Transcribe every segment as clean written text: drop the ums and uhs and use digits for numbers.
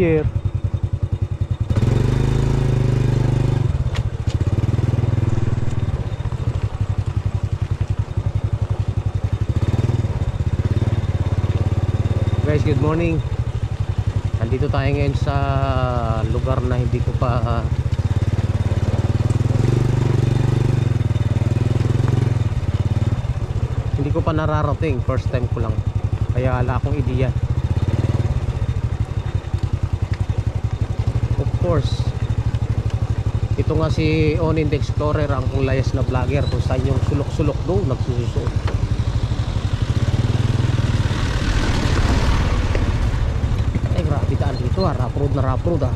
Messenger. Guys, good morning. Nandito tayo ngayon sa lugar na hindi ko pa nararating. First time ko lang, kaya wala akong ideya. Of course, ito nga si Onin the Explorer, ang layas na vlogger kung saan yung sulok-sulok doon nagsusuot. Ay, grabe daan dito ha. Rough road na rough road ha.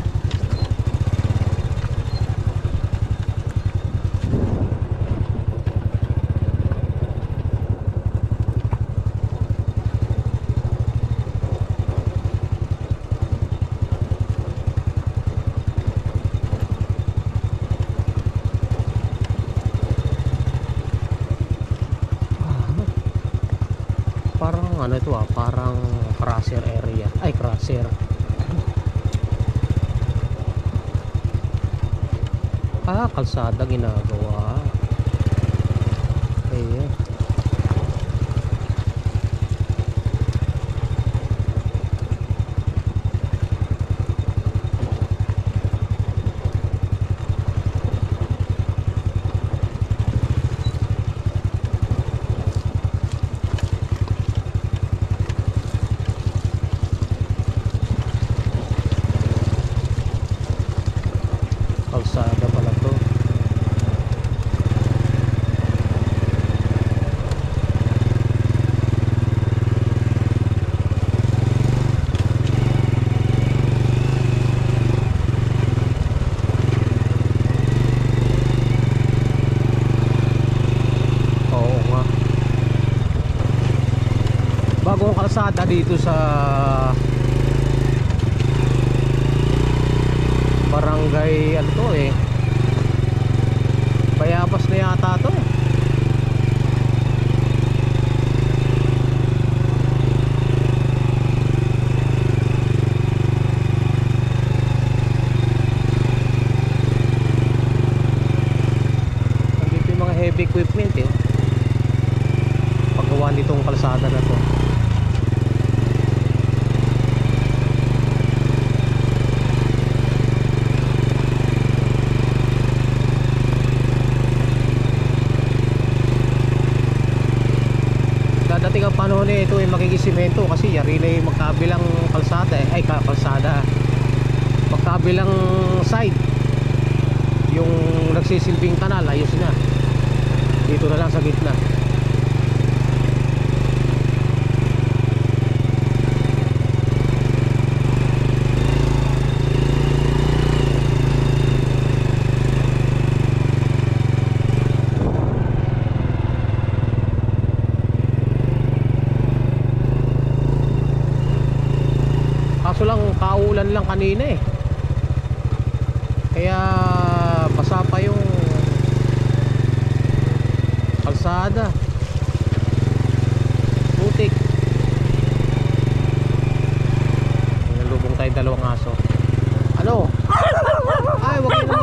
Ano ito parang crusher area. Ay, crusher. Kalsada ginagawa. Ayan. Kalsada pala to. Oo nga. Bagong kalsada dito sa barangay ano to Bayabas na yata to. Nandito yung mga heavy equipment paggawa nitong kalsada na to. Dating ang panahon ito ay makikisimento kasi yari na yung magkabilang kalsada kalsada magkabilang side yung nagsisilbing kanal, ayos na dito na lang sa gitna. Kaso lang kaulan lang kanina kaya basa pa yung kalsada, putik. Nalubong tayo dalawang aso. Ano? Ay, wag na.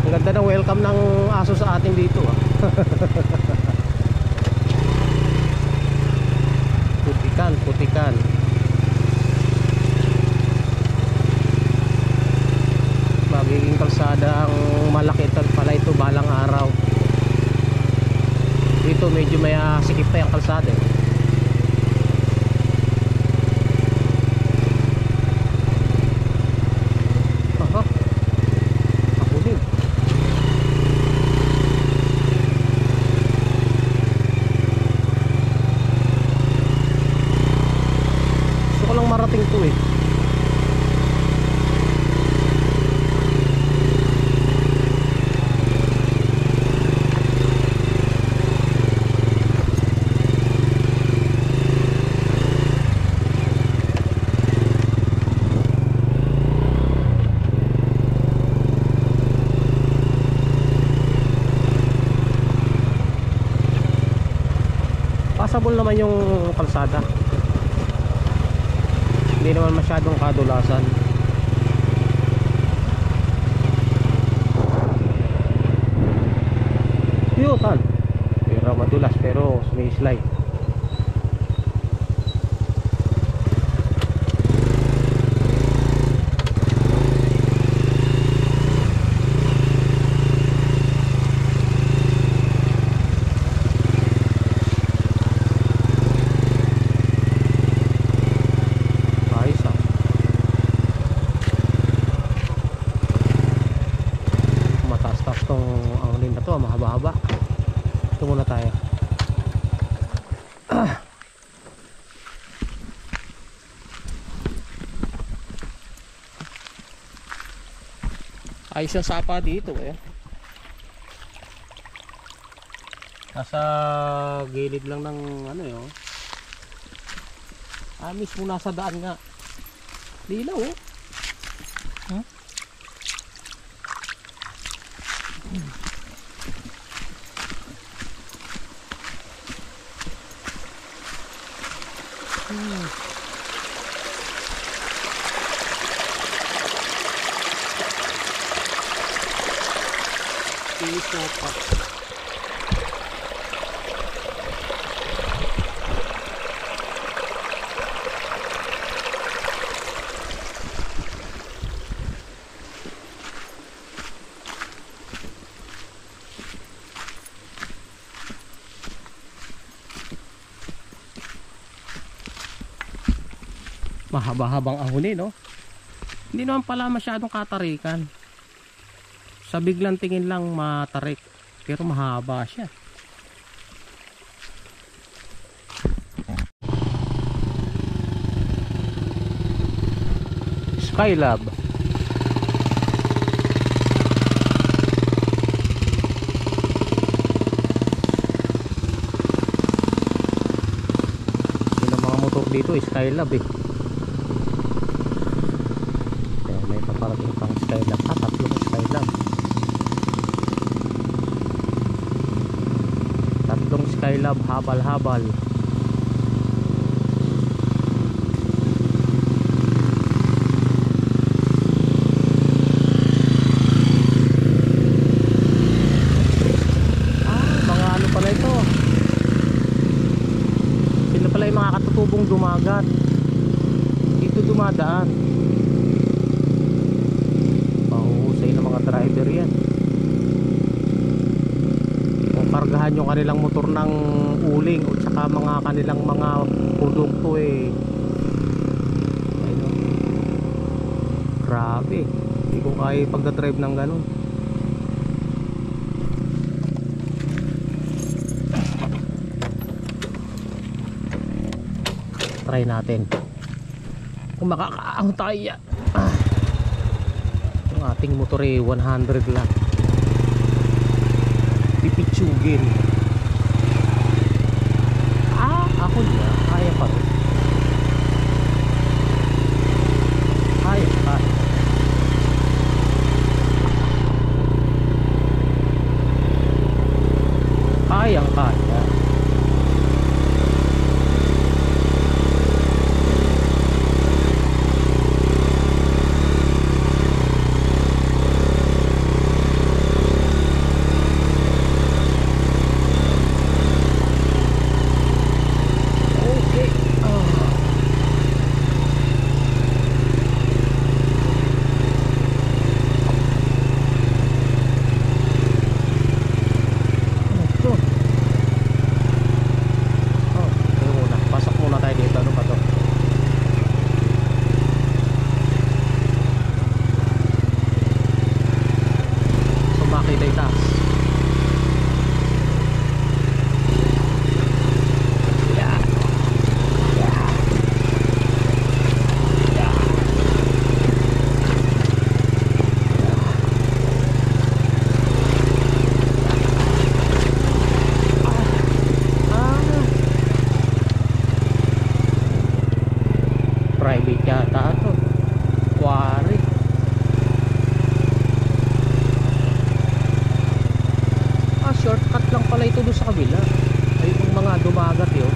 Ang ganda ng welcome ng aso sa atin dito Putikan. Magiging kalsada ang malaki pala ito balang araw. Dito medyo may sikip pa yung kalsada marating to passable naman yung kalsada. Hindi naman masyadong kadulasan. Yutan. Pero madulas, pero may slide. Mahaba-haba. Ito muna tayo. Ayos yung sapa dito eh. Nasa gilid lang ng ano yun. Mismo nasa daan nga. Dilaw oh. Huh? Sapa. Mahaba-habang ahon eh, no? Hindi naman pala masyadong katarikan. Sa biglang tingin lang matarik, pero mahaba siya. Skylab. Yun ang mga motor dito, Skylab eh. May paparating pang Skylab. Tatlong Skylab. Tatlong Skylab, habal-habal. Mga ano pala ito. Sila pala yung mga katutubong dumagat. Dito dumadaan. Pahusay ng mga driver yan. Kargahan yung kanilang motor ng uling o saka mga kanilang mga produkto eh. Ayun. Grabe, hindi ko kaya pagdadrive ng ganun. Try natin kung makakaahon tayo yan. Yung ating motor eh 100 lang. Pipitsugin. Ako na, kaya pa rin. Kaya pa. Kayang kaya. Private yata ito. Quarry. Shortcut lang pala ito doon sa kabila. Ay, yung mga dumagat yun.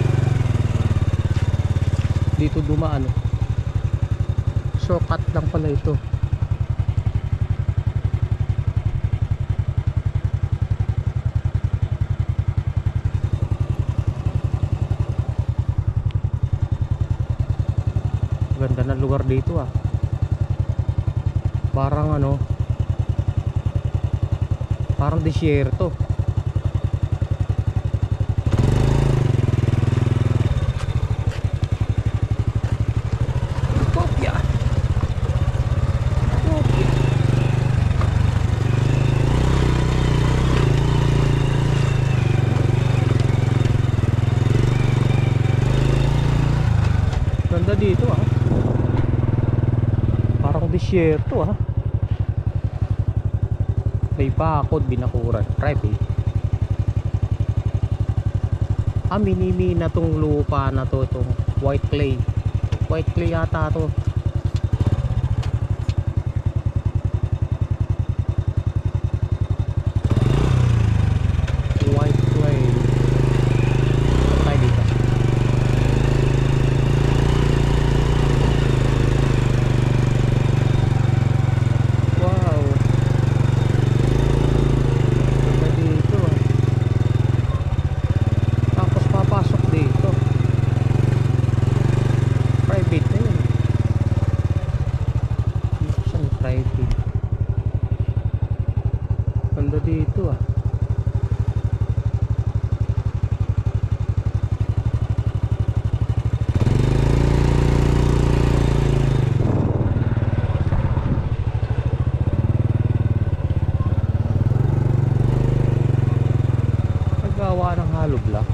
Dito dumaan. Shortcut lang pala ito. Ganda ng lugar dito ah. Parang ano, parang disyerto. Kopya. Kopya. Ganda dito ah. Parang disyerto ah. May bakod, binakuran, private. Minimina tong lupa na to, itong white clay. White clay yata to. White clay. Tayo dito. Wow. Ganda dito ah. Tapos papasok dito. Private na yun. Saan private? Ganda dito ah. Nagawa ng hollow block.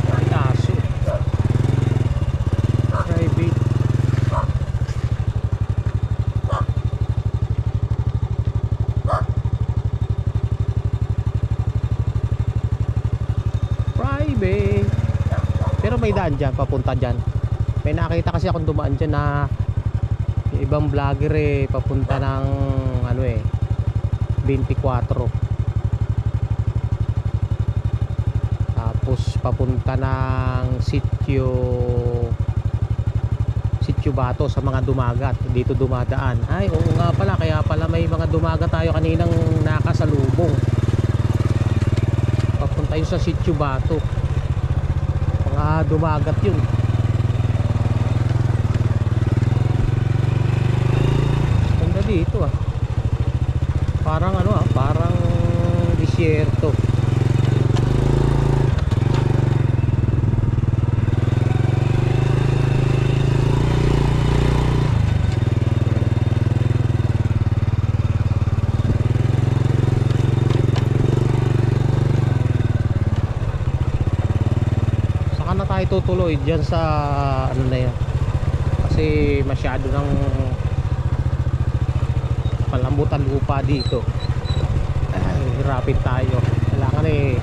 Ay, aso. Private. Private. Pero may daan dyan, papunta dyan. May nakita kasi akong dumaan dyan na yung ibang vlogger papunta ng ano 24. Tapos papunta ng Sitio Bato sa mga dumagat. Dito dumadaan. Ay, oo nga pala. Kaya pala may mga dumagat tayo kaninang nakasalubong. Papunta yun sa Sitio Bato. Mga dumagat yun. Ganda dito ah. Parang ano ah, parang disyerto. Saka na tayo tutuloy dyan sa ano na yan. Kasi masyado ng palambutan lupa dito. Ay, hirapin tayo. Kailangan